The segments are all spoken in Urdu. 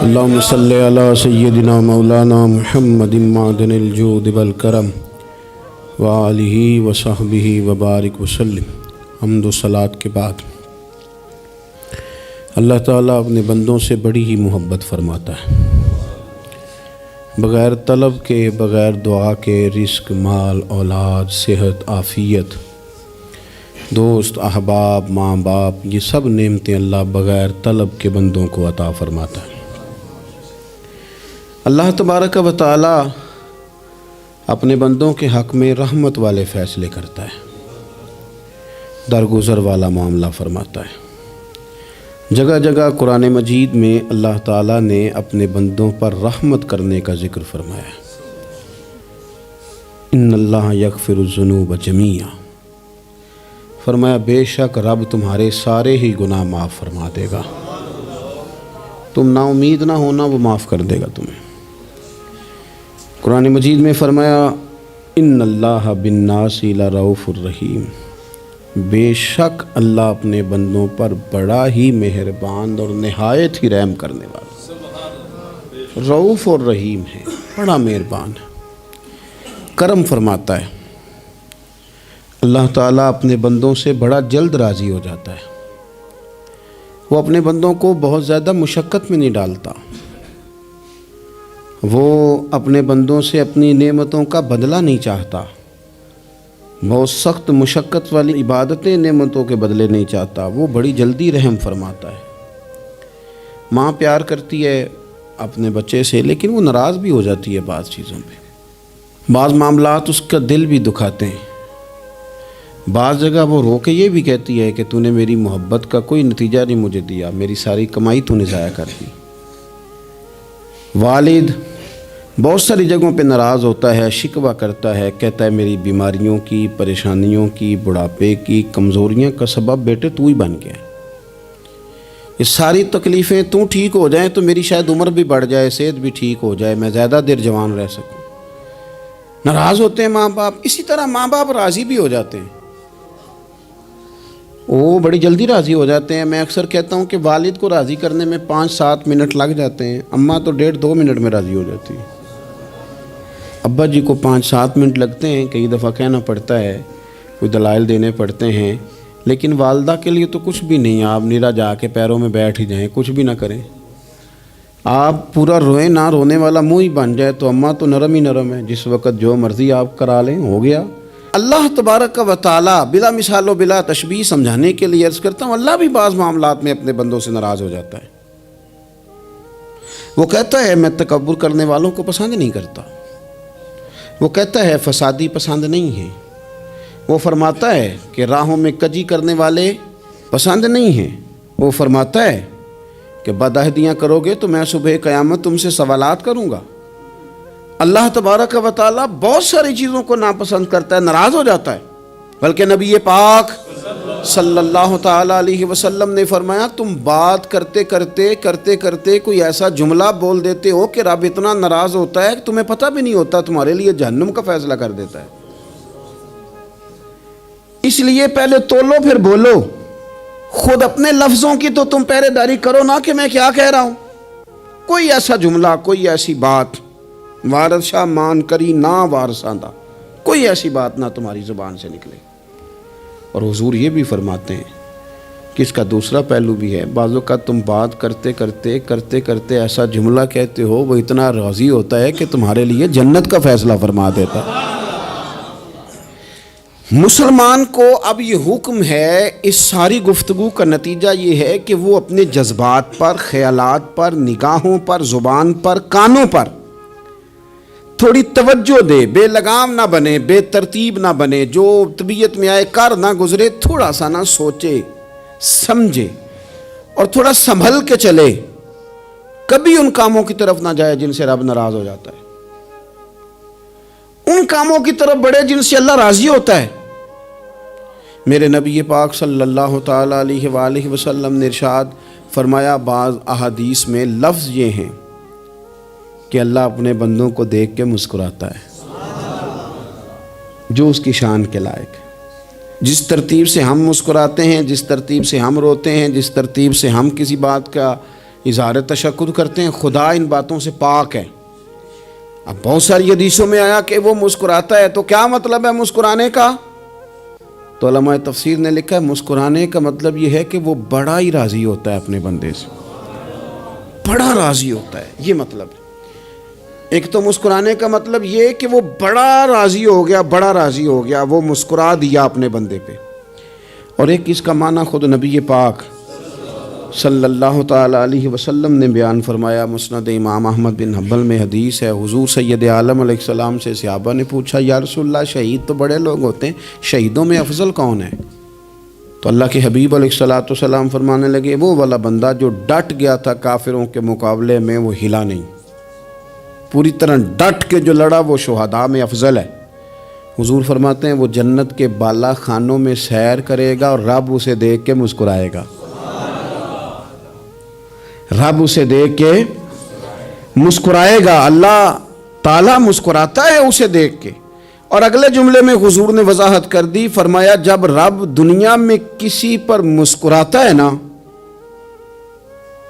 اللہم صلی علی سیدنا مولانا محمد معدن الجود والکرم وآلہ وصحبہ وبارک وسلم۔ حمد و صلاۃ کے بعد اللہ تعالیٰ اپنے بندوں سے بڑی ہی محبت فرماتا ہے۔ بغیر طلب کے، بغیر دعا کے رزق، مال، اولاد، صحت، عافیت، دوست، احباب، ماں باپ، یہ سب نعمتیں اللہ بغیر طلب کے بندوں کو عطا فرماتا ہے۔ اللہ تبارک و تعالی اپنے بندوں کے حق میں رحمت والے فیصلے کرتا ہے، درگزر والا معاملہ فرماتا ہے۔ جگہ جگہ قرآن مجید میں اللہ تعالیٰ نے اپنے بندوں پر رحمت کرنے کا ذکر فرمایا ہے۔ ان اللہ یغفر الذنوب جمیعا، فرمایا بے شک رب تمہارے سارے ہی گناہ معاف فرما دے گا، تم نا امید نہ ہونا، وہ معاف کر دے گا تمہیں۔ قرآن مجید میں فرمایا ان اللہ بالناس لرؤوف الرحیم، بے شک اللہ اپنے بندوں پر بڑا ہی مہربان اور نہایت ہی رحم کرنے والا، رؤوف اور رحیم ہے، بڑا مہربان ہے، کرم فرماتا ہے۔ اللہ تعالیٰ اپنے بندوں سے بڑا جلد راضی ہو جاتا ہے۔ وہ اپنے بندوں کو بہت زیادہ مشقت میں نہیں ڈالتا، وہ اپنے بندوں سے اپنی نعمتوں کا بدلہ نہیں چاہتا، بہت سخت مشقت والی عبادتیں نعمتوں کے بدلے نہیں چاہتا، وہ بڑی جلدی رحم فرماتا ہے۔ ماں پیار کرتی ہے اپنے بچے سے، لیکن وہ ناراض بھی ہو جاتی ہے بعض چیزوں پہ، بعض معاملات اس کا دل بھی دکھاتے ہیں، بعض جگہ وہ رو کے یہ بھی کہتی ہے کہ تو نے میری محبت کا کوئی نتیجہ نہیں مجھے دیا، میری ساری کمائی تو نے ضائع کر دی۔ والد بہت ساری جگہوں پہ ناراض ہوتا ہے، شکوہ کرتا ہے، کہتا ہے میری بیماریوں کی، پریشانیوں کی، بڑھاپے کی، کمزوریاں کا سبب بیٹے تو ہی بن گیا۔ یہ ساری تکلیفیں تو ٹھیک ہو جائیں تو میری شاید عمر بھی بڑھ جائے، صحت بھی ٹھیک ہو جائے، میں زیادہ دیر جوان رہ سکوں۔ ناراض ہوتے ہیں ماں باپ، اسی طرح ماں باپ راضی بھی ہو جاتے ہیں، وہ بڑی جلدی راضی ہو جاتے ہیں۔ میں اکثر کہتا ہوں کہ والد کو راضی کرنے میں 5-7 منٹ لگ جاتے ہیں، اماں تو 1.5-2 منٹ میں راضی ہو جاتی ہے۔ ابا جی کو 5-7 منٹ لگتے ہیں، کئی دفعہ کہنا پڑتا ہے، کوئی دلائل دینے پڑتے ہیں، لیکن والدہ کے لیے تو کچھ بھی نہیں، آپ نیرا جا کے پیروں میں بیٹھ ہی جائیں، کچھ بھی نہ کریں، آپ پورا روئیں نہ، رونے والا منہ ہی بن جائے تو اماں تو نرم ہی نرم ہے، جس وقت جو مرضی آپ کرا لیں ہو گیا۔ اللہ تبارک و تعالی بلا مثال و بلا تشبیہ سمجھانے کے لیے عرض کرتا ہوں، اللہ بھی بعض معاملات میں اپنے بندوں سے ناراض ہو جاتا ہے۔ وہ کہتا ہے میں تکبر کرنے والوں کو پسند نہیں کرتا، وہ کہتا ہے فسادی پسند نہیں ہے، وہ فرماتا ہے کہ راہوں میں کجی کرنے والے پسند نہیں ہیں، وہ فرماتا ہے کہ بدعہدیاں کرو گے تو میں صبح قیامت تم سے سوالات کروں گا۔ اللہ تبارک و تعالیٰ بہت ساری چیزوں کو ناپسند کرتا ہے، ناراض ہو جاتا ہے، بلکہ نبی پاک صلی اللہ تعالیٰ علیہ وسلم نے فرمایا تم بات کرتے کوئی ایسا جملہ بول دیتے ہو کہ رب اتنا ناراض ہوتا ہے کہ تمہیں پتہ بھی نہیں ہوتا، تمہارے لیے جہنم کا فیصلہ کر دیتا ہے۔ اس لیے پہلے تولو پھر بولو، خود اپنے لفظوں کی تو تم پہرے داری کرو نا کہ میں کیا کہہ رہا ہوں۔ کوئی ایسا جملہ، کوئی ایسی بات وارث شاہ مان کری نہ وارثاں دا، کوئی ایسی بات نہ تمہاری زبان سے نکلے۔ اور حضور یہ بھی فرماتے ہیں کہ اس کا دوسرا پہلو بھی ہے، بعض اوقات تم بات کرتے ایسا جملہ کہتے ہو وہ اتنا راضی ہوتا ہے کہ تمہارے لیے جنت کا فیصلہ فرما دیتا ہے۔ مسلمان کو اب یہ حکم ہے، اس ساری گفتگو کا نتیجہ یہ ہے کہ وہ اپنے جذبات پر، خیالات پر، نگاہوں پر، زبان پر، کانوں پر تھوڑی توجہ دے، بے لگام نہ بنے، بے ترتیب نہ بنے، جو طبیعت میں آئے کر نہ گزرے، تھوڑا سا نہ سوچے سمجھے اور تھوڑا سنبھل کے چلے، کبھی ان کاموں کی طرف نہ جائے جن سے رب ناراض ہو جاتا ہے، ان کاموں کی طرف بڑھے جن سے اللہ راضی ہوتا ہے۔ میرے نبی پاک صلی اللہ تعالیٰ علیہ وآلہ وسلم نے ارشاد فرمایا، بعض احادیث میں لفظ یہ ہیں کہ اللہ اپنے بندوں کو دیکھ کے مسکراتا ہے، جو اس کی شان کے لائق ہے۔ جس ترتیب سے ہم مسکراتے ہیں، جس ترتیب سے ہم روتے ہیں، جس ترتیب سے ہم کسی بات کا اظہار تشکر کرتے ہیں، خدا ان باتوں سے پاک ہے۔ اب بہت ساری حدیثوں میں آیا کہ وہ مسکراتا ہے، تو کیا مطلب ہے مسکرانے کا؟ تو علماء تفسیر نے لکھا ہے مسکرانے کا مطلب یہ ہے کہ وہ بڑا ہی راضی ہوتا ہے اپنے بندے سے، بڑا راضی ہوتا ہے، یہ مطلب ہے۔ ایک تو مسکرانے کا مطلب یہ کہ وہ بڑا راضی ہو گیا، بڑا راضی ہو گیا، وہ مسکرا دیا اپنے بندے پہ۔ اور ایک اس کا معنی خود نبی پاک صلی اللہ تعالیٰ علیہ وسلم نے بیان فرمایا۔ مسند امام احمد بن حنبل میں حدیث ہے، حضور سید عالم علیہ السلام سے صحابہ نے پوچھا یا رسول اللہ شہید تو بڑے لوگ ہوتے ہیں، شہیدوں میں افضل کون ہے؟ تو اللہ کے حبیب علیہ السلام فرمانے لگے وہ والا بندہ جو ڈٹ گیا تھا کافروں کے مقابلے میں، وہ ہلا نہیں، پوری طرح ڈٹ کے جو لڑا، وہ شہداء میں افضل ہے۔ حضور فرماتے ہیں وہ جنت کے بالا خانوں میں سیر کرے گا اور رب اسے دیکھ کے مسکرائے گا، رب اسے دیکھ کے مسکرائے گا، اللہ تعالیٰ مسکراتا ہے اسے دیکھ کے۔ اور اگلے جملے میں حضور نے وضاحت کر دی، فرمایا جب رب دنیا میں کسی پر مسکراتا ہے نا،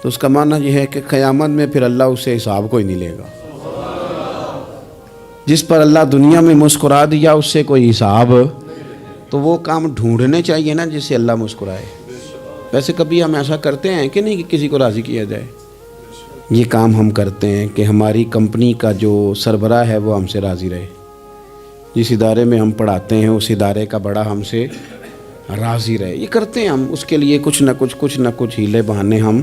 تو اس کا معنی یہ ہے کہ قیامت میں پھر اللہ اسے حساب کوئی نہیں لے گا۔ جس پر اللہ دنیا میں مسکرا دیا اس سے کوئی حساب، تو وہ کام ڈھونڈنے چاہیے نا جس سے اللہ مسکرائے۔ ویسے کبھی ہم ایسا کرتے ہیں کہ نہیں کہ کسی کو راضی کیا جائے؟ یہ کام ہم کرتے ہیں کہ ہماری کمپنی کا جو سربراہ ہے وہ ہم سے راضی رہے، جس ادارے میں ہم پڑھاتے ہیں اس ادارے کا بڑا ہم سے راضی رہے، یہ کرتے ہیں ہم۔ اس کے لیے کچھ نہ کچھ ہیلے بہانے ہم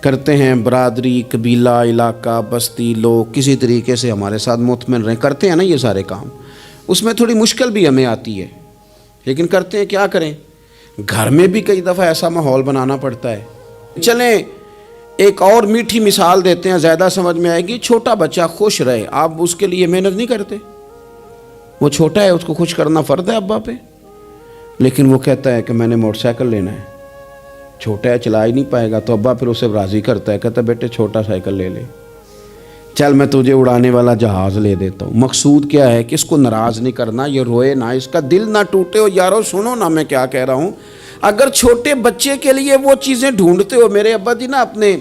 کرتے ہیں، برادری، قبیلہ، علاقہ، بستی، لوگ کسی طریقے سے ہمارے ساتھ مطمئن رہیں، کرتے ہیں نا یہ سارے کام۔ اس میں تھوڑی مشکل بھی ہمیں آتی ہے، لیکن کرتے ہیں، کیا کریں؟ گھر میں بھی کئی دفعہ ایسا ماحول بنانا پڑتا ہے۔ چلیں ایک اور میٹھی مثال دیتے ہیں، زیادہ سمجھ میں آئے گی۔ چھوٹا بچہ خوش رہے، آپ اس کے لیے محنت نہیں کرتے؟ وہ چھوٹا ہے، اس کو خوش کرنا فرض ہے ابا پہ، لیکن وہ کہتا ہے کہ میں نے موٹر سائیکل لینا ہے، چھوٹا ہے چلا ہی نہیں پائے گا، تو ابا پھر اسے راضی کرتا ہے، کہتا ہے بیٹے چھوٹا سائیکل لے لے، چل میں تجھے اڑانے والا جہاز لے دیتا ہوں۔ مقصود کیا ہے کہ اس کو ناراض نہیں کرنا، یہ روئے نہ، اس کا دل نہ ٹوٹے۔ ہو یارو سنو نا میں کیا کہہ رہا ہوں، اگر چھوٹے بچے کے لیے وہ چیزیں ڈھونڈتے ہو، میرے ابا جی نا اپنے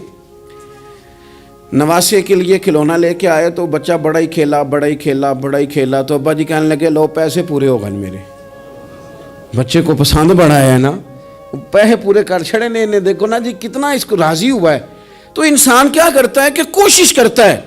نواسے کے لیے کھلونا لے کے آئے تو بچہ بڑا ہی کھیلا، تو ابا جی کہنے لگے لو پیسے پورے ہو گئے میرے، بچے کو پسند بڑا ہے نا، پیسے پورے کر چھڑے نے، دیکھو نا جی کتنا اس کو راضی ہوا ہے۔ تو انسان کیا کرتا ہے کہ کوشش کرتا ہے،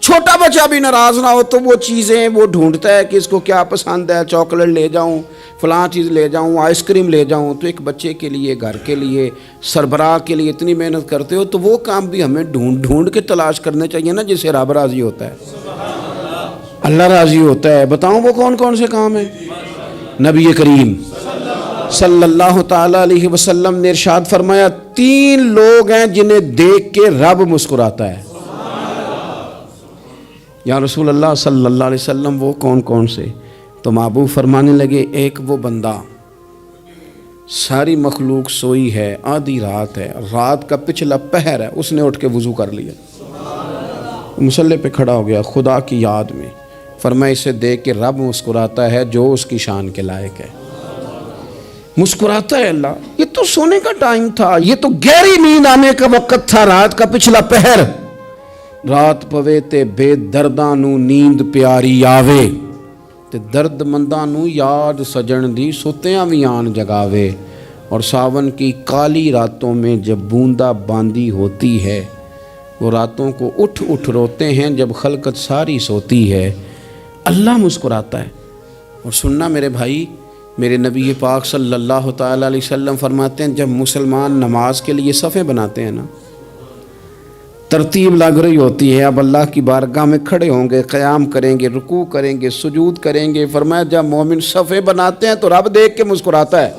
چھوٹا بچہ بھی ناراض نہ ہو تو وہ چیزیں وہ ڈھونڈتا ہے کہ اس کو کیا پسند ہے، چاکلیٹ لے جاؤں، فلاں چیز لے جاؤں، آئس کریم لے جاؤں۔ تو ایک بچے کے لیے، گھر کے لیے، سربراہ کے لیے اتنی محنت کرتے ہو، تو وہ کام بھی ہمیں ڈھونڈ کے تلاش کرنے چاہیے نا جس سے رب راضی ہوتا ہے، اللہ راضی ہوتا ہے۔ بتاؤں وہ کون سے کام ہیں؟ نبی کریم صلی اللہ تعالیٰ علیہ وسلم نے ارشاد فرمایا 3 لوگ ہیں جنہیں دیکھ کے رب مسکراتا ہے۔ یا رسول اللہ صلی اللہ علیہ وسلم وہ کون سے؟ تو محبوب فرمانے لگے ایک وہ بندہ ساری مخلوق سوئی ہے، آدھی رات ہے، رات کا پچھلا پہر ہے، اس نے اٹھ کے وضو کر لیا، مصلی پہ کھڑا ہو گیا خدا کی یاد میں، فرمایا اسے دیکھ کے رب مسکراتا ہے جو اس کی شان کے لائق ہے، مسکراتا ہے اللہ۔ یہ تو سونے کا ٹائم تھا، یہ تو گہری نیند آنے کا وقت تھا، رات کا پچھلا پہر، رات پوے تے بے درداں نو نیند پیاری آوے، تے درد منداں نو یاد سجن دی ستیاں وی آن جگاوے، اور ساون کی کالی راتوں میں جب بوندا باندی ہوتی ہے، وہ راتوں کو اٹھ روتے ہیں جب خلقت ساری سوتی ہے، اللہ مسکراتا ہے۔ اور سننا میرے بھائی، میرے نبی پاک صلی اللہ تعالیٰ علیہ وسلم فرماتے ہیں جب مسلمان نماز کے لیے صفیں بناتے ہیں نا، ترتیب لگ رہی ہوتی ہے، اب اللہ کی بارگاہ میں کھڑے ہوں گے، قیام کریں گے، رکوع کریں گے، سجود کریں گے، فرمایا جب مومن صفیں بناتے ہیں تو رب دیکھ کے مسکراتا ہے،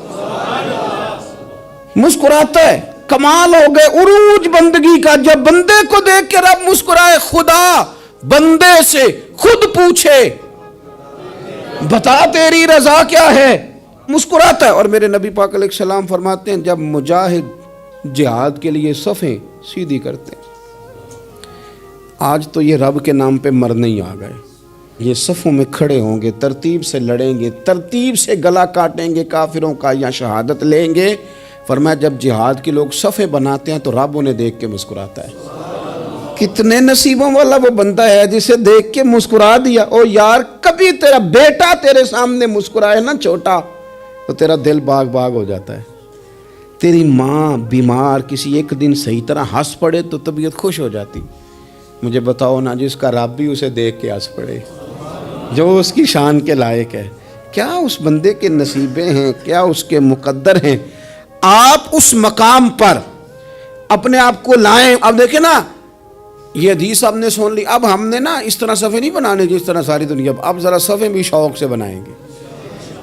مسکراتا ہے۔ کمال ہو گئے عروج بندگی کا، جب بندے کو دیکھ کے رب مسکرائے، خدا بندے سے خود پوچھے بتا تیری رضا کیا ہے، مسکراتا ہے۔ اور میرے نبی پاک علیہ السلام فرماتے ہیں جب مجاہد جہاد کے لیے صفیں سیدھی کرتے ہیں، آج تو یہ رب کے نام پہ مرنے ہی آ گئے، یہ صفوں میں کھڑے ہوں گے، ترتیب سے لڑیں گے، ترتیب سے گلا کاٹیں گے کافروں کا یا شہادت لیں گے، فرمایا جب جہاد کے لوگ صفیں بناتے ہیں تو رب انہیں دیکھ کے مسکراتا ہے. کتنے نصیبوں والا وہ بندہ ہے جسے دیکھ کے مسکرا دیا. او یار کبھی تیرا بیٹا تیرے سامنے مسکرائے نا چھوٹا تو تیرا دل باغ باغ ہو جاتا ہے. تیری ماں بیمار کسی ایک دن صحیح طرح ہنس پڑے تو طبیعت خوش ہو جاتی. مجھے بتاؤ نا جس کا رب بھی اسے دیکھ کے ہنس پڑے جو اس کی شان کے لائق ہے, کیا اس بندے کے نصیبیں ہیں, کیا اس کے مقدر ہیں. آپ اس مقام پر اپنے آپ کو لائیں. اب دیکھیں نا یہ حدیث آپ نے سن لی, اب ہم نے نا اس طرح صفحے نہیں بنانے جس طرح ساری دنیا, اب ذرا صفحے بھی شوق سے بنائیں گے.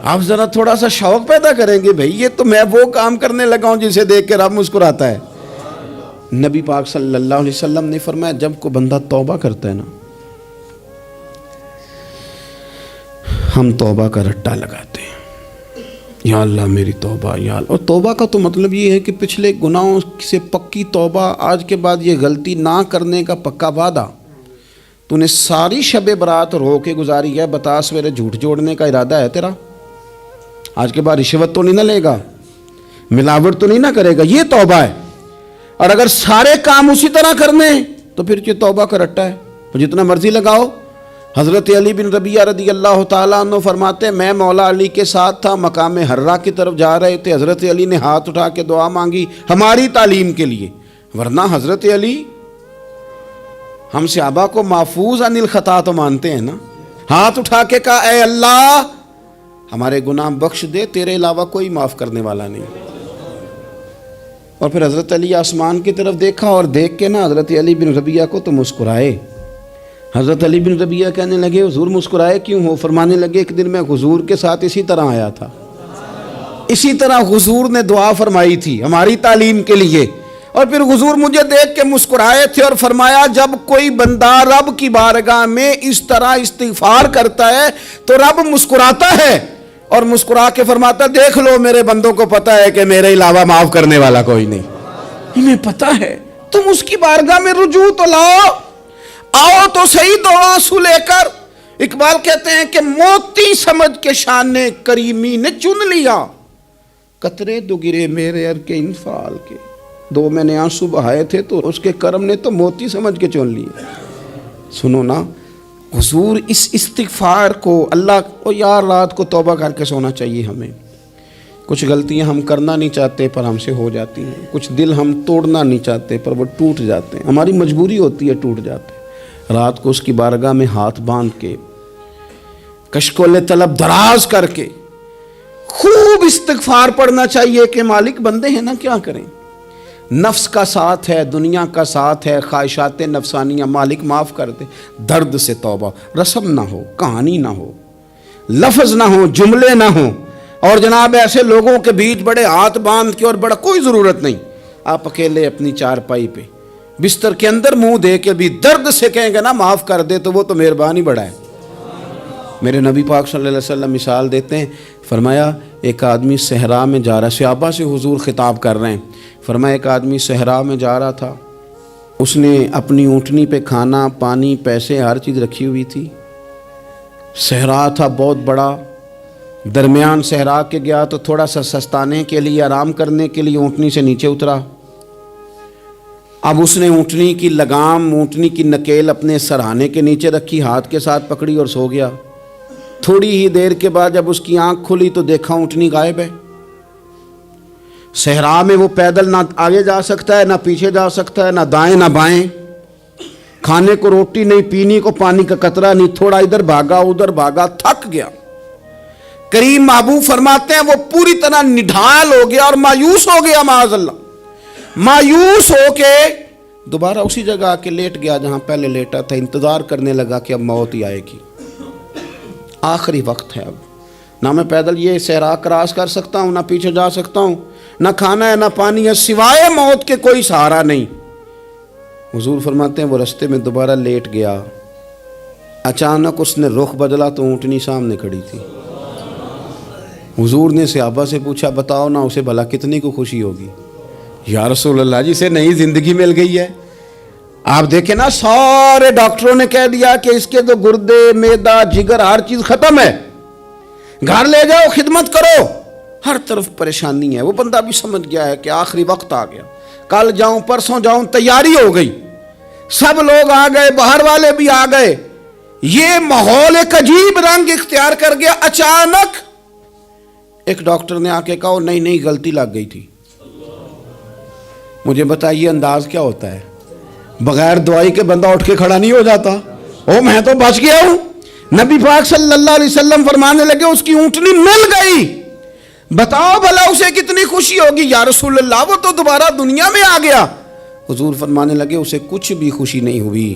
آپ ذرا تھوڑا سا شوق پیدا کریں گے, بھئی یہ تو میں وہ کام کرنے لگا ہوں جسے دیکھ کے رب مسکراتا ہے. نبی پاک صلی اللہ علیہ وسلم نے فرمایا جب کوئی بندہ توبہ کرتا ہے نا, ہم توبہ کا رٹا لگاتے ہیں, یا اللہ میری توبہ یا اللہ. اور توبہ کا تو مطلب یہ ہے کہ پچھلے گناہوں سے پکی توبہ, آج کے بعد یہ غلطی نہ کرنے کا پکا وعدہ. تو نے ساری شب برات رو کے گزاری ہے, بتا سویرے جھوٹ جوڑنے کا ارادہ ہے تیرا, آج کے بعد رشوت تو نہیں نہ لے گا, ملاوٹ تو نہیں نہ کرے گا, یہ توبہ ہے. اور اگر سارے کام اسی طرح کرنے تو پھر یہ توبہ کا رٹا ہے, تو جتنا مرضی لگاؤ. حضرت علی بن ربیعہ رضی اللہ تعالیٰ عنہ فرماتے ہیں میں مولا علی کے ساتھ تھا, مقام حرہ کی طرف جا رہے تھے, حضرت علی نے ہاتھ اٹھا کے دعا مانگی ہماری تعلیم کے لیے, ورنہ حضرت علی ہم صحابہ کو محفوظ عن الخطا تو مانتے ہیں نا. ہاتھ اٹھا کے کہا اے اللہ ہمارے گناہ بخش دے, تیرے علاوہ کوئی معاف کرنے والا نہیں. اور پھر حضرت علی آسمان کی طرف دیکھا اور دیکھ کے نا حضرت علی بن ربیعہ کو تو مسکرائے. حضرت علی بن ربیعہ کہنے لگے حضور مسکرائے کیوں ہو؟ فرمانے لگے ایک دن میں حضور کے ساتھ اسی طرح آیا تھا, اسی طرح حضور نے دعا فرمائی تھی ہماری تعلیم کے لیے, اور پھر حضور مجھے دیکھ کے مسکرائے تھے اور فرمایا جب کوئی بندہ رب کی بارگاہ میں اس طرح استغفار کرتا ہے تو رب مسکراتا ہے, اور مسکرا کے فرماتا دیکھ لو میرے بندوں کو پتا ہے کہ میرے علاوہ معاف کرنے والا کوئی نہیں, انہیں پتا ہے. تم اس کی بارگاہ میں رجوع تو لاؤ, آؤ تو صحیح دو آنسو لے کر. اقبال کہتے ہیں کہ موتی سمجھ کے شان کریمی نے چن لیا, قطرے دو گرے میرے ار کے انفال کے, دو میں نے آنسو بہائے تھے تو اس کے کرم نے تو موتی سمجھ کے چن لیے. سنو نا حضور اس استغفار کو اللہ کو یار رات کو توبہ کر کے سونا چاہیے ہمیں. کچھ غلطیاں ہم کرنا نہیں چاہتے پر ہم سے ہو جاتی ہیں, کچھ دل ہم توڑنا نہیں چاہتے پر وہ ٹوٹ جاتے ہیں, ہماری مجبوری ہوتی ہے ٹوٹ جاتے ہیں. رات کو اس کی بارگاہ میں ہاتھ باندھ کے کشکول طلب دراز کر کے خوب استغفار پڑھنا چاہیے کہ مالک بندے ہیں نا کیا کریں, نفس کا ساتھ ہے, دنیا کا ساتھ ہے, خواہشات نفسانیہ, مالک معاف کر دے. درد سے توبہ, رسم نہ ہو, کہانی نہ ہو, لفظ نہ ہو, جملے نہ ہوں, اور جناب ایسے لوگوں کے بیچ بڑے ہاتھ باندھ کے اور بڑا کوئی ضرورت نہیں. آپ اکیلے اپنی چارپائی پہ بستر کے اندر منہ دے کے بھی درد سے کہیں گے نا معاف کر دے تو وہ تو مہربانی بڑا ہے. میرے نبی پاک صلی اللہ علیہ وسلم مثال دیتے ہیں, فرمایا ایک آدمی صحرا میں جا رہا, صحابہ سے حضور خطاب کر رہے ہیں, فرمایا ایک آدمی صحرا میں جا رہا تھا, اس نے اپنی اونٹنی پہ کھانا پانی پیسے ہر چیز رکھی ہوئی تھی. صحرا تھا بہت بڑا, درمیان صحرا کے گیا تو تھوڑا سا سستانے کے لیے آرام کرنے کے لیے اونٹنی سے نیچے اترا. اب اس نے اونٹنی کی لگام اونٹنی کی نکیل اپنے سرہانے کے نیچے رکھی, ہاتھ کے ساتھ پکڑی اور سو گیا. تھوڑی ہی دیر کے بعد جب اس کی آنکھ کھلی تو دیکھا اونٹنی غائب ہے. صحرا میں وہ پیدل نہ آگے جا سکتا ہے, نہ پیچھے جا سکتا ہے, نہ دائیں نہ بائیں, کھانے کو روٹی نہیں, پینے کو پانی کا قطرہ نہیں, تھوڑا ادھر بھاگا ادھر بھاگا, تھک گیا. کریم محبوب فرماتے ہیں وہ پوری طرح نڈھال ہو گیا اور مایوس ہو گیا, معاذ اللہ, مایوس ہو کے دوبارہ اسی جگہ آ کے لیٹ گیا جہاں پہلے لیٹا تھا. انتظار کرنے لگا کہ اب موت ہی آئے گی, آخری وقت ہے, اب نہ میں پیدل یہ صحرا کراس کر سکتا ہوں, نہ پیچھے جا سکتا ہوں, نہ کھانا ہے نہ پانی ہے, سوائے موت کے کوئی سہارا نہیں. حضور فرماتے ہیں وہ رستے میں دوبارہ لیٹ گیا, اچانک اس نے رخ بدلا تو اونٹنی سامنے کھڑی تھی. حضور نے صحابہ سے پوچھا بتاؤ نا اسے بھلا کتنی کو خوشی ہوگی؟ یا رسول اللہ جسے نئی زندگی مل گئی ہے. آپ دیکھیں نا سارے ڈاکٹروں نے کہہ دیا کہ اس کے تو گردے معدہ جگر ہر چیز ختم ہے, گھر لے جاؤ خدمت کرو, ہر طرف پریشانی ہے. وہ بندہ بھی سمجھ گیا ہے کہ آخری وقت آ گیا, کل جاؤں پرسوں جاؤں, تیاری ہو گئی, سب لوگ آ گئے, باہر والے بھی آ گئے, یہ ماحول ایک عجیب رنگ اختیار کر گیا. اچانک ایک ڈاکٹر نے آ کے کہا نہیں غلطی لگ گئی تھی. مجھے بتائیے انداز کیا ہوتا ہے؟ بغیر دوائی کے بندہ اٹھ کے کھڑا نہیں ہو جاتا. او میں تو بچ گیا ہوں. نبی پاک صلی اللہ علیہ وسلم فرمانے لگے اس کی اونٹنی مل گئی. بتاؤ بھلا اسے کتنی خوشی ہوگی. یا رسول اللہ وہ تو دوبارہ دنیا میں آ گیا. حضور فرمانے لگے اسے کچھ بھی خوشی نہیں ہوئی.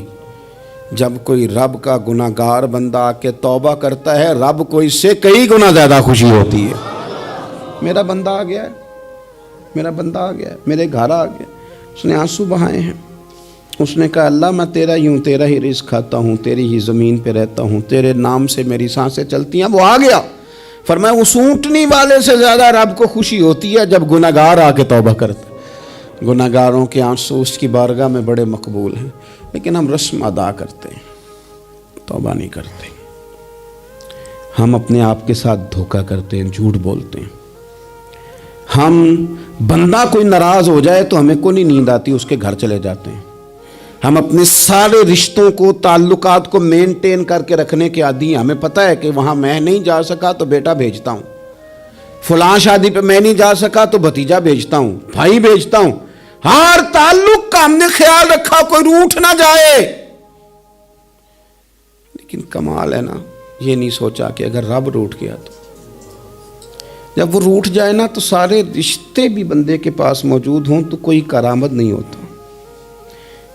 جب کوئی رب کا گناہگار بندہ آ کے توبہ کرتا ہے, رب کو اس سے کئی گنا زیادہ خوشی ہوتی ہے. میرا بندہ آ گیا ہے, میرا بندہ آ گیا ہے, میرے گھر آ گیا. اس نے آنسو بہائے ہیں. اس نے کہا اللہ میں تیرا ہی ہوں, تیرا ہی رزق کھاتا ہوں, تیری ہی زمین پہ رہتا ہوں, تیرے نام سے میری سانسیں چلتی ہیں. وہ آ گیا. فرمایا اس اونٹنی والے سے زیادہ رب کو خوشی ہوتی ہے جب گناہگار آ کے توبہ کرتا ہے. گناہگاروں کے آنسو اس کی بارگاہ میں بڑے مقبول ہیں, لیکن ہم رسم ادا کرتے ہیں, توبہ نہیں کرتے. ہم اپنے آپ کے ساتھ دھوکہ کرتے ہیں, جھوٹ بولتے ہیں. ہم بندہ کوئی ناراض ہو جائے تو ہمیں کو نہیں نیند آتی, اس کے گھر چلے جاتے ہیں. ہم اپنے سارے رشتوں کو, تعلقات کو مینٹین کر کے رکھنے کے عادی ہیں. ہمیں پتہ ہے کہ وہاں میں نہیں جا سکا تو بیٹا بھیجتا ہوں, فلاں شادی پہ میں نہیں جا سکا تو بھتیجا بھیجتا ہوں, بھائی بھیجتا ہوں. ہر تعلق کا ہم نے خیال رکھا کوئی روٹھ نہ جائے. لیکن کمال ہے نا, یہ نہیں سوچا کہ اگر رب روٹھ گیا تو جب وہ روٹھ جائے نا تو سارے رشتے بھی بندے کے پاس موجود ہوں تو کوئی کارآمد نہیں ہوتا.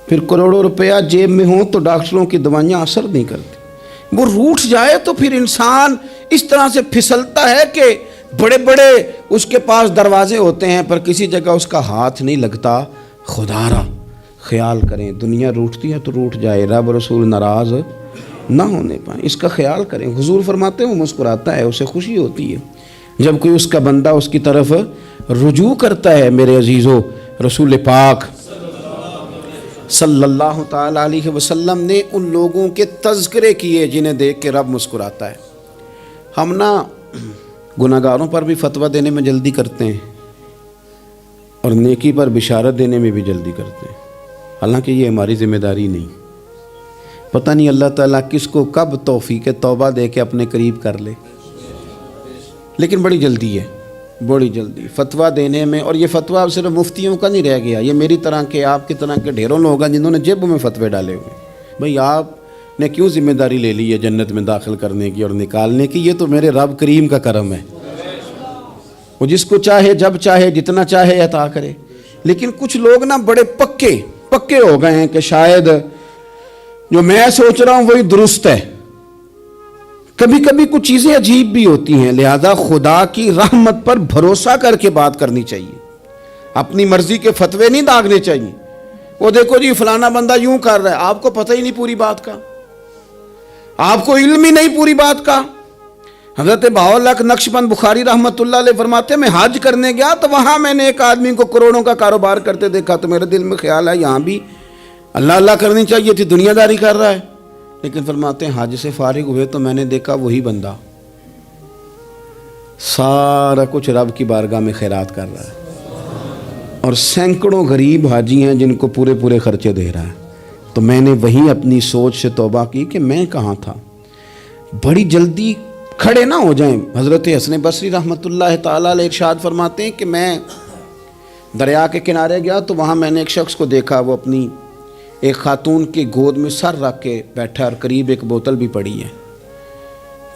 پھر کروڑوں روپیہ جیب میں ہوں تو ڈاکٹروں کی دوائیاں اثر نہیں کرتی. وہ روٹھ جائے تو پھر انسان اس طرح سے پھسلتا ہے کہ بڑے بڑے اس کے پاس دروازے ہوتے ہیں پر کسی جگہ اس کا ہاتھ نہیں لگتا. خدا را خیال کریں, دنیا روٹھتی ہے تو روٹھ جائے, رب رسول ناراض نہ ہونے پائیں, اس کا خیال کریں. حضور فرماتے ہیں وہ مسکراتا ہے, اسے خوشی ہوتی ہے جب کوئی اس کا بندہ اس کی طرف رجوع کرتا ہے. میرے عزیزو, رسول پاک صلی اللہ تعالی علیہ وسلم نے ان لوگوں کے تذکرے کیے جنہیں دیکھ کے رب مسکراتا ہے. ہم نا گناہگاروں پر بھی فتویٰ دینے میں جلدی کرتے ہیں اور نیکی پر بشارت دینے میں بھی جلدی کرتے ہیں, حالانکہ یہ ہماری ذمہ داری نہیں. پتہ نہیں اللہ تعالیٰ کس کو کب توفیق توبہ دے کے اپنے قریب کر لے, لیکن بڑی جلدی ہے, بڑی جلدی فتویٰ دینے میں. اور یہ فتویٰ اب صرف مفتیوں کا نہیں رہ گیا, یہ میری طرح کے, آپ کی طرح کے ڈھیروں لوگ ہیں جنہوں نے جیبوں میں فتوے ڈالے ہوئے. بھئی آپ نے کیوں ذمہ داری لے لی ہے جنت میں داخل کرنے کی اور نکالنے کی؟ یہ تو میرے رب کریم کا کرم ہے, وہ جس کو چاہے جب چاہے جتنا چاہے عطا کرے. لیکن کچھ لوگ نا بڑے پکے ہو گئے ہیں کہ شاید جو میں سوچ رہا ہوں وہی درست ہے. کبھی کبھی کچھ چیزیں عجیب بھی ہوتی ہیں, لہذا خدا کی رحمت پر بھروسہ کر کے بات کرنی چاہیے. اپنی مرضی کے فتوے نہیں داغنے چاہیے. وہ دیکھو جی فلانا بندہ یوں کر رہا ہے, آپ کو پتہ ہی نہیں پوری بات کا, آپ کو علم ہی نہیں پوری بات کا. حضرت بہاءاللہ نقشبند بخاری رحمۃ اللہ علیہ فرماتے ہیں میں حج کرنے گیا تو وہاں میں نے ایک آدمی کو کروڑوں کا کاروبار کرتے دیکھا تو میرے دل میں خیال ہے یہاں بھی اللہ اللہ کرنی چاہیے تھی, دنیا داری کر رہا ہے. لیکن فرماتے ہیں حج سے فارغ ہوئے تو میں نے دیکھا وہی بندہ سارا کچھ رب کی بارگاہ میں خیرات کر رہا ہے اور سینکڑوں غریب حاجی ہیں جن کو پورے خرچے دے رہا ہے. تو میں نے وہیں اپنی سوچ سے توبہ کی کہ میں کہاں تھا. بڑی جلدی کھڑے نہ ہو جائیں. حضرت حسن بصری رحمۃ اللہ تعالیٰ علیہ ارشاد فرماتے ہیں کہ میں دریا کے کنارے گیا تو وہاں میں نے ایک شخص کو دیکھا, وہ اپنی ایک خاتون کی گود میں سر رکھ کے بیٹھا اور قریب ایک بوتل بھی پڑی ہے.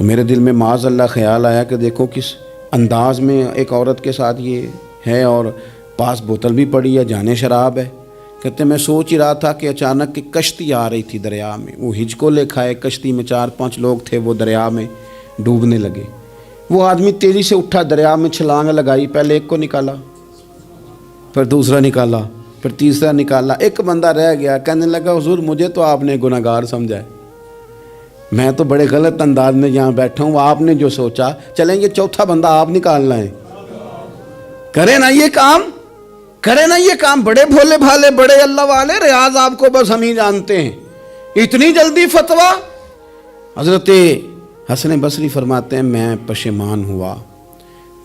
میرے دل میں معاذ اللہ خیال آیا کہ دیکھو کس انداز میں ایک عورت کے ساتھ یہ ہے اور پاس بوتل بھی پڑی ہے, جانے شراب ہے. کہتے میں سوچ ہی رہا تھا کہ اچانک کی کشتی آ رہی تھی دریا میں, وہ ہج کو لے کھائے, کشتی میں 4-5 لوگ تھے, وہ دریا میں ڈوبنے لگے. وہ آدمی تیزی سے اٹھا, دریا میں چھلانگ لگائی, پہلے ایک کو نکالا, پھر دوسرا نکالا, پھر تیسرا نکالا. ایک بندہ رہ گیا, کہنے لگا حضور مجھے تو آپ نے گناہگار سمجھا ہے, میں تو بڑے غلط انداز میں یہاں بیٹھا ہوں, آپ نے جو سوچا چلیں یہ چوتھا بندہ آپ نکالنا ہے. کرے نا یہ کام, کرے نا یہ کام. بڑے بھولے بھالے بڑے اللہ والے, ریاض آپ کو بس ہم ہی جانتے ہیں. اتنی جلدی فتویٰ. حضرت حسن بصری فرماتے ہیں میں پشیمان ہوا,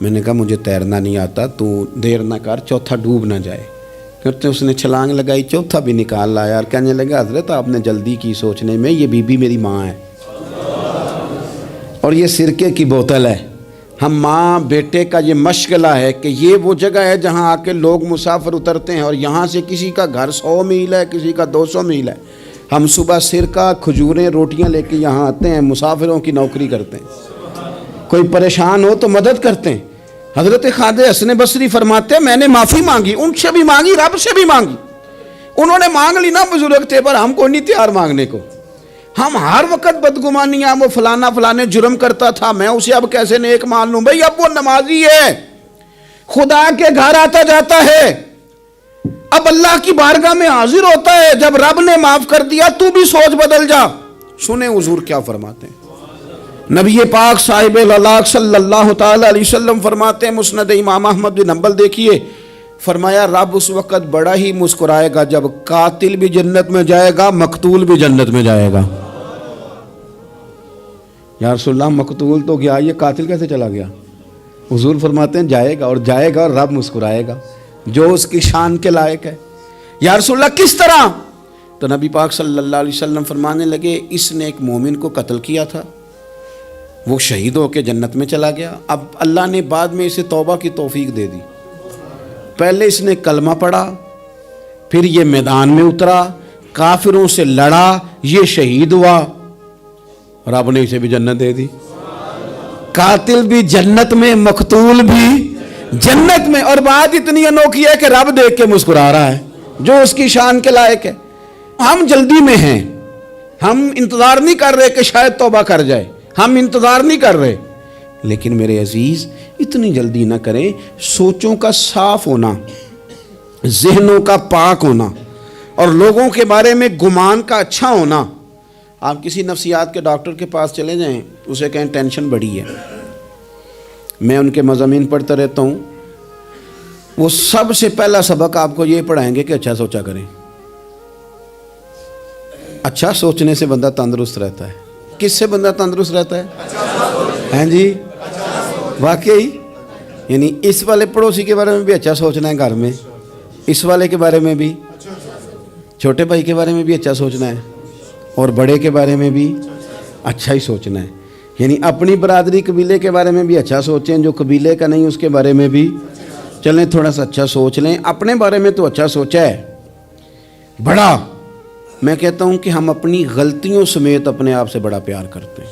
میں نے کہا مجھے تیرنا نہیں آتا، تو دیر نہ کر، چوتھا ڈوب نہ جائے۔ کرتے اس نے چھلانگ لگائی، چوتھا بھی نکال لایا اور کہنے لگا حضرت آپ نے جلدی کی سوچنے میں، یہ بی بی میری ماں ہے اور یہ سرکے کی بوتل ہے۔ ہم ماں بیٹے کا یہ مشغلہ ہے کہ یہ وہ جگہ ہے جہاں آ کے لوگ مسافر اترتے ہیں، اور یہاں سے کسی کا گھر 100 میل ہے، کسی کا 200 میل ہے، ہم صبح سرکہ کھجوریں روٹیاں لے کے یہاں آتے ہیں، مسافروں کی نوکری کرتے ہیں، کوئی پریشان ہو تو مدد کرتے ہیں۔ حضرت خواجہ حسن بصری فرماتے ہیں میں نے معافی مانگی، ان سے بھی مانگی، رب سے بھی مانگی، انہوں نے مانگ لی نا بزرگ تھے، پر ہم کو نہیں تیار مانگنے کو۔ ہم ہر وقت بدگمانیاں، وہ فلانا فلانے جرم کرتا تھا، میں اسے اب کیسے نیک مان لوں؟ بھئی اب وہ نمازی ہے، خدا کے گھر آتا جاتا ہے، اب اللہ کی بارگاہ میں حاضر ہوتا ہے، جب رب نے معاف کر دیا تو بھی سوچ بدل جا۔ سنیں حضور کیا فرماتے ہیں، نبی پاک صاحب الاخلاق صلی اللہ تعالی علیہ وسلم فرماتے ہیں، مسند امام احمد بن حنبل دیکھیے، فرمایا رب اس وقت بڑا ہی مسکرائے گا جب قاتل بھی جنت میں جائے گا، مقتول بھی جنت میں جائے گا۔ یا رسول اللہ مقتول تو گیا، یہ قاتل کیسے چلا گیا؟ حضور فرماتے ہیں جائے گا، اور رب مسکرائے گا جو اس کی شان کے لائق ہے۔ یا رسول اللہ کس طرح؟ تو نبی پاک صلی اللہ علیہ وسلم فرمانے لگے اس نے ایک مومن کو قتل کیا تھا، وہ شہید ہو کے جنت میں چلا گیا، اب اللہ نے بعد میں اسے توبہ کی توفیق دے دی، پہلے اس نے کلمہ پڑھا، پھر یہ میدان میں اترا، کافروں سے لڑا، یہ شہید ہوا، رب نے اسے بھی جنت دے دی۔ قاتل بھی جنت میں، مقتول بھی جنت میں، اور بات اتنی انوکھی ہے کہ رب دیکھ کے مسکرا رہا ہے جو اس کی شان کے لائق ہے۔ ہم جلدی میں ہیں، ہم انتظار نہیں کر رہے کہ شاید توبہ کر جائے، ہم انتظار نہیں کر رہے، لیکن میرے عزیز اتنی جلدی نہ کریں۔ سوچوں کا صاف ہونا، ذہنوں کا پاک ہونا، اور لوگوں کے بارے میں گمان کا اچھا ہونا۔ آپ کسی نفسیات کے ڈاکٹر کے پاس چلے جائیں، اسے کہیں ٹینشن بڑی ہے، میں ان کے مضامین پڑھتا رہتا ہوں، وہ سب سے پہلا سبق آپ کو یہ پڑھائیں گے کہ اچھا سوچا کریں۔ اچھا سوچنے سے بندہ تندرست رہتا ہے۔ کس سے بندہ تندرست رہتا ہے؟ ہیں جی واقعی، یعنی اس والے پڑوسی کے بارے میں بھی اچھا سوچنا ہے گھر میں، اس والے کے بارے میں بھی، چھوٹے بھائی کے بارے میں بھی اچھا سوچنا ہے، اور بڑے کے بارے میں بھی اچھا ہی سوچنا ہے۔ یعنی اپنی برادری قبیلے کے بارے میں بھی اچھا سوچیں، جو قبیلے کا نہیں اس کے بارے میں بھی چلیں تھوڑا سا اچھا سوچ لیں۔ اپنے بارے میں تو اچھا سوچا ہے بڑا، میں کہتا ہوں کہ ہم اپنی غلطیوں سمیت اپنے آپ سے بڑا پیار کرتے ہیں،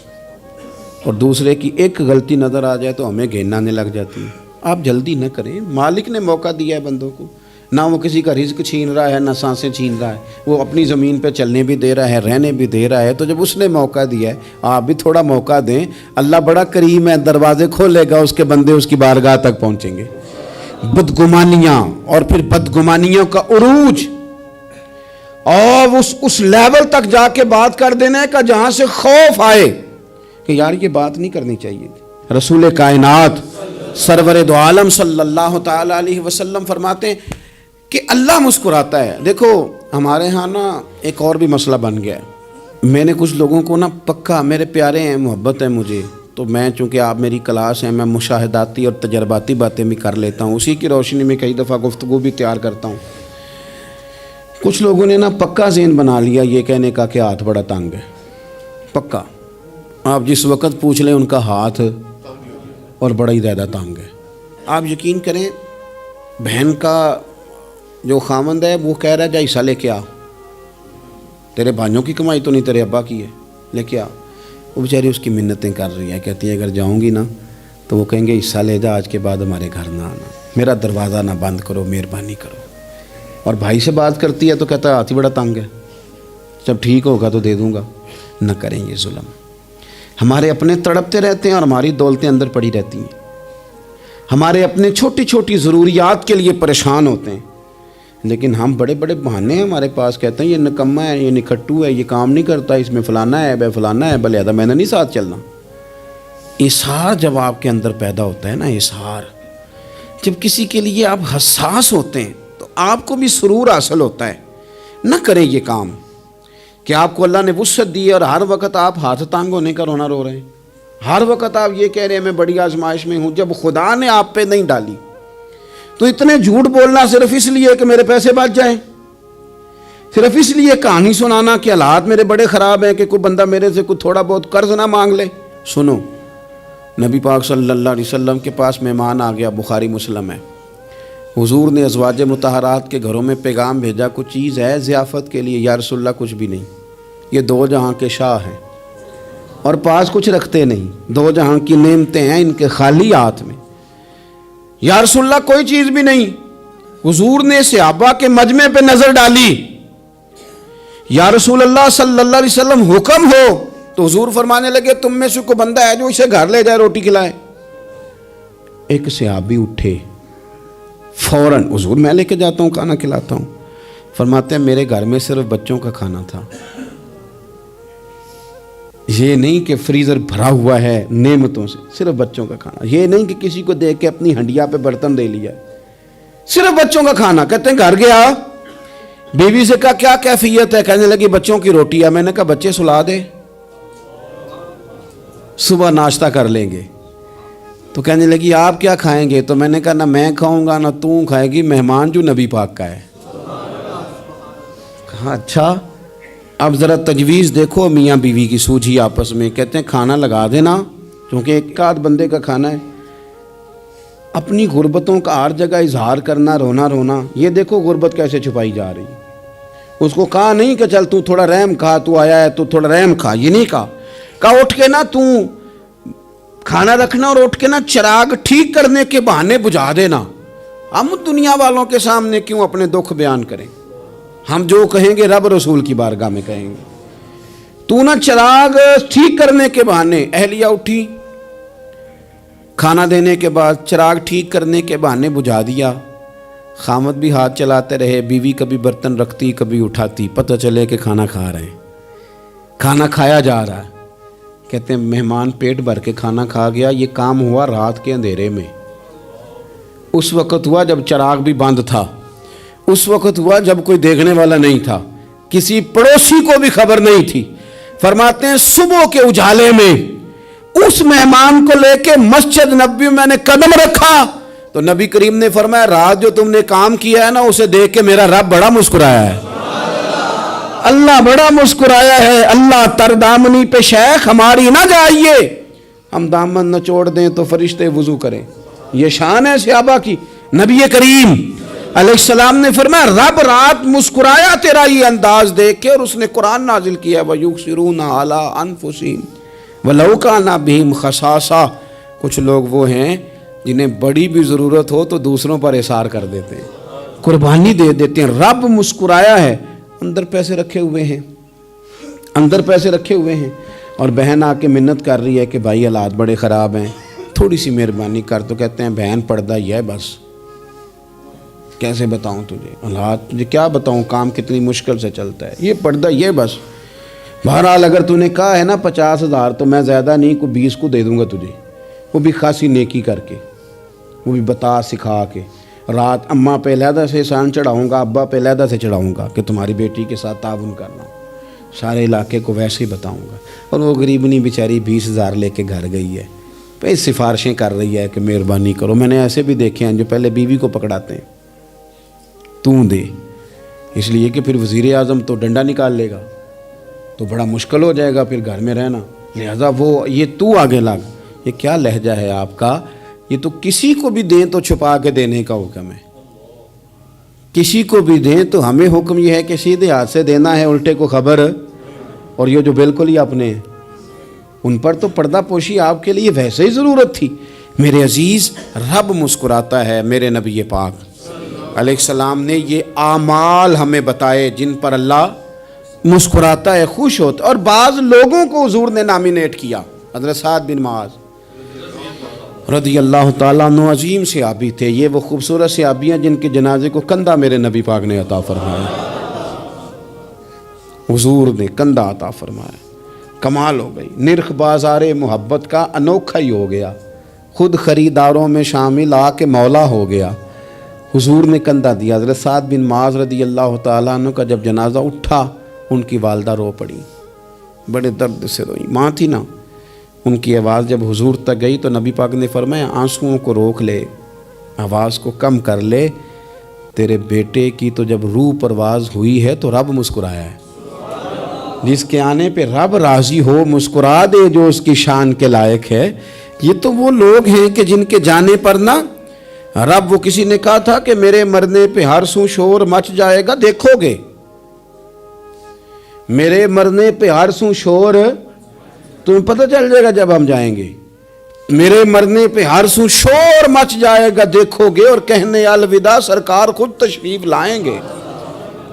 اور دوسرے کی ایک غلطی نظر آ جائے تو ہمیں گھن آنے لگ جاتی ہے۔ آپ جلدی نہ کریں، مالک نے موقع دیا ہے بندوں کو، نہ وہ کسی کا رزق چھین رہا ہے، نہ سانسیں چھین رہا ہے، وہ اپنی زمین پہ چلنے بھی دے رہا ہے، رہنے بھی دے رہا ہے، تو جب اس نے موقع دیا ہے آپ بھی تھوڑا موقع دیں۔ اللہ بڑا کریم ہے، دروازے کھولے گا، اس کے بندے اس کی بارگاہ تک پہنچیں گے۔ بدگمانیاں، اور پھر بدگمانیوں کا عروج، اور اس لیول تک جا کے بات کر دینا کا جہاں سے خوف آئے کہ یار یہ بات نہیں کرنی چاہیے تھی۔ رسول کائنات سرور دو عالم صلی اللہ تعالی علیہ وسلم فرماتے ہیں کہ اللہ مسکراتا ہے۔ دیکھو ہمارے ہاں نا ایک اور بھی مسئلہ بن گیا ہے، میں نے کچھ لوگوں کو نا پکا، میرے پیارے ہیں، محبت ہے مجھے، تو میں چونکہ آپ میری کلاس ہیں، میں مشاہداتی اور تجرباتی باتیں بھی کر لیتا ہوں، اسی کی روشنی میں کئی دفعہ گفتگو بھی تیار کرتا ہوں۔ کچھ لوگوں نے نا پکا ذہن بنا لیا یہ کہنے کا کہ ہاتھ بڑا تنگ ہے، پکا، آپ جس وقت پوچھ لیں ان کا ہاتھ اور بڑا ہی زیادہ تنگ ہے۔ آپ یقین کریں، بہن کا جو خامند ہے وہ کہہ رہا ہے جا حصہ لے کے آ، تیرے بھائیوں کی کمائی تو نہیں، تیرے ابا کی ہے، لے کے آ۔ وہ بیچاری اس کی منتیں کر رہی ہے، کہتی ہے اگر جاؤں گی نا تو وہ کہیں گے حصہ لے جا، آج کے بعد ہمارے گھر نہ آنا، میرا دروازہ نہ بند کرو، مہربانی کرو۔ اور بھائی سے بات کرتی ہے تو کہتا ہے ہاتھ ہی بڑا تنگ ہے، جب ٹھیک ہوگا تو دے دوں گا۔ نہ کریں یہ ظلم، ہمارے اپنے تڑپتے رہتے ہیں اور ہماری دولتیں اندر پڑی رہتی ہیں، ہمارے اپنے چھوٹی چھوٹی ضروریات کے لیے پریشان ہوتے ہیں، لیکن ہم بڑے بڑے بہانے ہیں ہمارے پاس، کہتے ہیں یہ نکمہ ہے، یہ نکھٹو ہے، یہ کام نہیں کرتا، اس میں فلانا ہے، بے فلانا ہے، بلے میں نے نہیں ساتھ چلنا۔ اظہار جب آپ کے اندر پیدا ہوتا ہے نا، اظہار جب کسی کے لیے آپ حساس ہوتے ہیں تو آپ کو بھی سرور حاصل ہوتا ہے۔ نہ کریں یہ کام کہ آپ کو اللہ نے وسعت دی ہے اور ہر وقت آپ ہاتھ تانگ ہونے کا رونا رو رہے ہیں، ہر وقت آپ یہ کہہ رہے ہیں میں بڑی آزمائش میں ہوں، جب خدا نے آپ پہ نہیں ڈالی تو اتنے جھوٹ بولنا صرف اس لیے کہ میرے پیسے بچ جائیں، صرف اس لیے کہانی سنانا کہ حالات میرے بڑے خراب ہیں کہ کوئی بندہ میرے سے کوئی تھوڑا بہت قرض نہ مانگ لے۔ سنو، نبی پاک صلی اللہ علیہ وسلم کے پاس مہمان آ گیا، بخاری مسلم ہے، حضور نے ازواج مطہرات کے گھروں میں پیغام بھیجا، کچھ چیز ہے ضیافت کے لیے؟ یا رسول اللہ کچھ بھی نہیں، یہ دو جہاں کے شاہ ہیں اور پاس کچھ رکھتے نہیں، دو جہاں کی نعمتیں ہیں ان کے خالی ہاتھ میں۔ یا رسول اللہ کوئی چیز بھی نہیں۔ حضور نے صحابہ کے مجمع پہ نظر ڈالی، یا رسول اللہ صلی اللہ علیہ وسلم حکم ہو، تو حضور فرمانے لگے تم میں سے کوئی بندہ ہے جو اسے گھر لے جائے روٹی کھلائے؟ ایک صحابی اٹھے فوراً، حضور میں لے کے جاتا ہوں کھانا کھلاتا ہوں۔ فرماتے ہیں میرے گھر میں صرف بچوں کا کھانا تھا، یہ نہیں کہ فریزر بھرا ہوا ہے نعمتوں سے، صرف بچوں کا کھانا، یہ نہیں کہ کسی کو دیکھ کے اپنی ہنڈیا پہ برتن دے لیا، صرف بچوں کا کھانا۔ کہتے ہیں گھر گیا، بیوی سے کہا کیا کیفیت ہے؟ کہنے لگی بچوں کی روٹی ہے۔ میں نے کہا بچے سلا دے، صبح ناشتہ کر لیں گے۔ تو کہنے لگی آپ کیا کھائیں گے؟ تو میں نے کہا نہ میں کھاؤں گا نہ تو کھائے گی، مہمان جو نبی پاک کا ہے۔ کہا اچھا، اب ذرا تجویز دیکھو میاں بیوی کی سوجھی آپس میں۔ کہتے ہیں کھانا لگا دینا، کیونکہ ایک آدھ بندے کا کھانا ہے۔ اپنی غربتوں کا ہر جگہ اظہار کرنا، رونا رونا، یہ دیکھو غربت کیسے چھپائی جا رہی۔ اس کو کہا نہیں کہ چل تو تھوڑا رحم کھا، تو آیا ہے تو تھوڑا رحم کھا، یہ نہیں کہا۔ کہا اٹھ کے نا تو کھانا رکھنا اور اٹھ کے نا چراغ ٹھیک کرنے کے بہانے بجھا دینا۔ ہم دنیا والوں کے سامنے کیوں اپنے دکھ بیان کریں؟ ہم جو کہیں گے رب رسول کی بارگاہ میں کہیں گے۔ تو نا چراغ ٹھیک کرنے کے بہانے، اہلیہ اٹھی، کھانا دینے کے بعد چراغ ٹھیک کرنے کے بہانے بجھا دیا۔ خامد بھی ہاتھ چلاتے رہے، بیوی کبھی برتن رکھتی کبھی اٹھاتی، پتہ چلے کہ کھانا کھا رہے ہیں، کھانا کھایا جا رہا ہے۔ کہتے ہیں مہمان پیٹ بھر کے کھانا کھا گیا۔ یہ کام ہوا رات کے اندھیرے میں، اس وقت ہوا جب چراغ بھی بند تھا، اس وقت ہوا جب کوئی دیکھنے والا نہیں تھا، کسی پڑوسی کو بھی خبر نہیں تھی۔ فرماتے ہیں صبح کے اجالے میں اس مہمان کو لے کے مسجد نبوی میں نے قدم رکھا تو نبی کریم نے فرمایا رات جو تم نے کام کیا ہے نا اسے دیکھ کے میرا رب بڑا مسکرایا ہے، اللہ بڑا مسکرایا ہے۔ اللہ تر دامنی پہ شیخ ہماری نہ جائیے، ہم دامن نہ چھوڑ دیں تو فرشتے وضو کریں۔ یہ شان ہے صحابہ کی۔ نبی کریم علیہ السلام نے فرمایا رب رات مسکرایا تیرا یہ انداز دیکھ کے، اور اس نے قرآن نازل کیا وَيُؤْثِرُونَ عَلَىٰ أَنفُسِهِمْ وَلَوْ كَانَ بِهِمْ خَصَاصَةٌ۔ کچھ لوگ وہ ہیں جنہیں بڑی بھی ضرورت ہو تو دوسروں پر اثار کر دیتے ہیں، قربانی دے دیتے ہیں۔ رب مسکرایا ہے، اندر پیسے رکھے ہوئے ہیں، اندر پیسے رکھے ہوئے ہیں، اور بہن آ کے منت کر رہی ہے کہ بھائی حالات بڑے خراب ہیں، تھوڑی سی مہربانی کر۔ تو کہتے ہیں بہن پردہ ہی ہے بس، کیسے بتاؤں تجھے حالات، تجھے کیا بتاؤں کام کتنی مشکل سے چلتا ہے، یہ پردہ یہ بس۔ بہرحال اگر تو نے کہا ہے نا 50,000 تو میں زیادہ نہیں کوئی 20 کو دے دوں گا تجھے، وہ بھی خاصی نیکی کر کے، وہ بھی بتا سکھا کے۔ رات اماں پہ علیحدہ سے احسان چڑھاؤں گا، ابا پہ علیحدہ سے چڑھاؤں گا کہ تمہاری بیٹی کے ساتھ تعاون کرنا، سارے علاقے کو ویسے ہی بتاؤں گا۔ اور وہ غریبنی بیچاری 20,000 لے کے گھر گئی ہے، پہ سفارشیں کر رہی ہے کہ مہربانی کرو۔ میں نے ایسے بھی دیکھے ہیں جو پہلے بیوی کو پکڑاتے ہیں تو دے، اس لیے کہ پھر وزیر اعظم تو ڈنڈا نکال لے گا تو بڑا مشکل ہو جائے گا پھر گھر میں رہنا، لہذا وہ یہ تو آگے لگ۔ یہ کیا لہجہ ہے آپ کا؟ یہ تو کسی کو بھی دیں تو چھپا کے دینے کا حکم ہے، کسی کو بھی دیں تو ہمیں حکم یہ ہے کہ سیدھے ہاتھ سے دینا ہے، الٹے کو خبر۔ اور یہ جو بالکل ہی اپنے ہیں ان پر تو پردہ پوشی آپ کے لیے ویسے ہی ضرورت تھی۔ میرے عزیز، رب مسکراتا ہے۔ میرے نبی پاک علیہ السلام نے یہ اعمال ہمیں بتائے جن پر اللہ مسکراتا ہے، خوش ہوتا ہے۔ اور بعض لوگوں کو حضور نے نامینیٹ کیا، حضرت سعد بن معاذ رضی اللہ تعالیٰ عنہ عظیم صحابی تھے۔ یہ وہ خوبصورت صحابی ہیں جن کے جنازے کو کندھا میرے نبی پاک نے عطا فرمایا، حضور نے کندھا عطا فرمایا۔ کمال ہو گئی، نرخ بازار محبت کا انوکھا ہی ہو گیا، خود خریداروں میں شامل آ کے مولا ہو گیا۔ حضور نے کندھا دیا۔ حضرت سعد بن معاذ رضی اللہ تعالیٰ عنہ کا جب جنازہ اٹھا، ان کی والدہ رو پڑی، بڑے درد سے روئی۔ ماں تھی نا، ان کی آواز جب حضور تک گئی تو نبی پاک نے فرمایا آنسوؤں کو روک لے، آواز کو کم کر لے، تیرے بیٹے کی تو جب روح پرواز ہوئی ہے تو رب مسکرایا ہے، جس کے آنے پہ رب راضی ہو مسکرا دے جو اس کی شان کے لائق ہے۔ یہ تو وہ لوگ ہیں کہ جن کے جانے پر نا رب، وہ کسی نے کہا تھا کہ میرے مرنے پہ ہر سو شور مچ جائے گا، دیکھو گے میرے مرنے پہ ہر سو شور تمہیں پتہ چل جائے گا جب ہم جائیں گے، میرے مرنے پہ ہر سو شور مچ جائے گا دیکھو گے، اور کہنے الوداع سرکار خود تشریف لائیں گے۔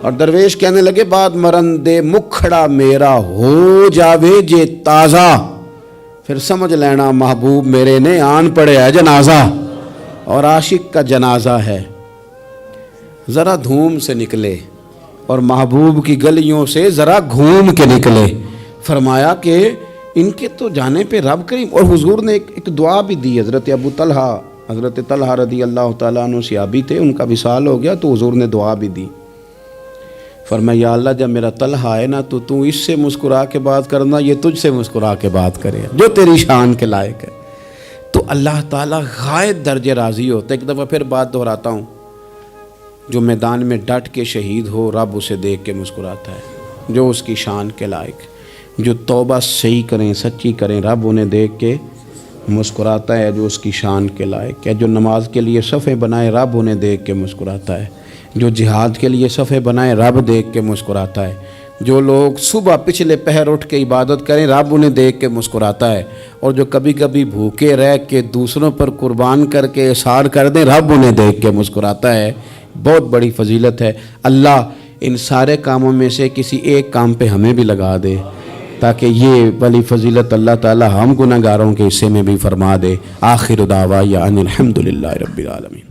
اور درویش کہنے لگے بعد مرندے مکھڑا میرا ہو جاوے جے تازہ، پھر سمجھ لینا محبوب میرے نے آن پڑے ہے جنازہ، اور عاشق کا جنازہ ہے۔ ذرا دھوم سے نکلے اور محبوب کی گلیوں سے ذرا گھوم کے نکلے۔ فرمایا کہ ان کے تو جانے پہ رب کریم، اور حضور نے ایک دعا بھی دی۔ حضرت طلحہ رضی اللہ تعالیٰ عنہ صحابی تھے، ان کا وصال ہو گیا تو حضور نے دعا بھی دی۔ فرمایا یا اللہ جب میرا طلحہ ہے نا تو اس سے مسکرا کے بات کرنا، یہ تجھ سے مسکرا کے بات کرے جو تیری شان کے لائق ہے۔ تو اللہ تعالیٰ غائب درجے راضی ہوتا ہے۔ ایک دفعہ پھر بات دہراتا ہوں، جو میدان میں ڈٹ کے شہید ہو رب اسے دیکھ کے مسکراتا ہے جو اس کی شان کے لائق، جو توبہ صحیح کریں سچی کریں رب انہیں دیکھ کے مسکراتا ہے جو اس کی شان کے لائق ہے، جو نماز کے لیے صفیں بنائے رب انہیں دیکھ کے مسکراتا ہے، جو جہاد کے لیے صفیں بنائے رب دیکھ کے مسکراتا ہے، جو لوگ صبح پچھلے پہر اٹھ کے عبادت کریں رب انہیں دیکھ کے مسکراتا ہے، اور جو کبھی کبھی بھوکے رہ کے دوسروں پر قربان کر کے احسان کر دیں رب انہیں دیکھ کے مسکراتا ہے۔ بہت بڑی فضیلت ہے۔ اللہ ان سارے کاموں میں سے کسی ایک کام پہ ہمیں بھی لگا دے تاکہ یہ بڑی فضیلت اللہ تعالی ہم گناہگاروں کے حصے میں بھی فرما دے۔ آخر دعوانا ان الحمدللہ رب العالمین۔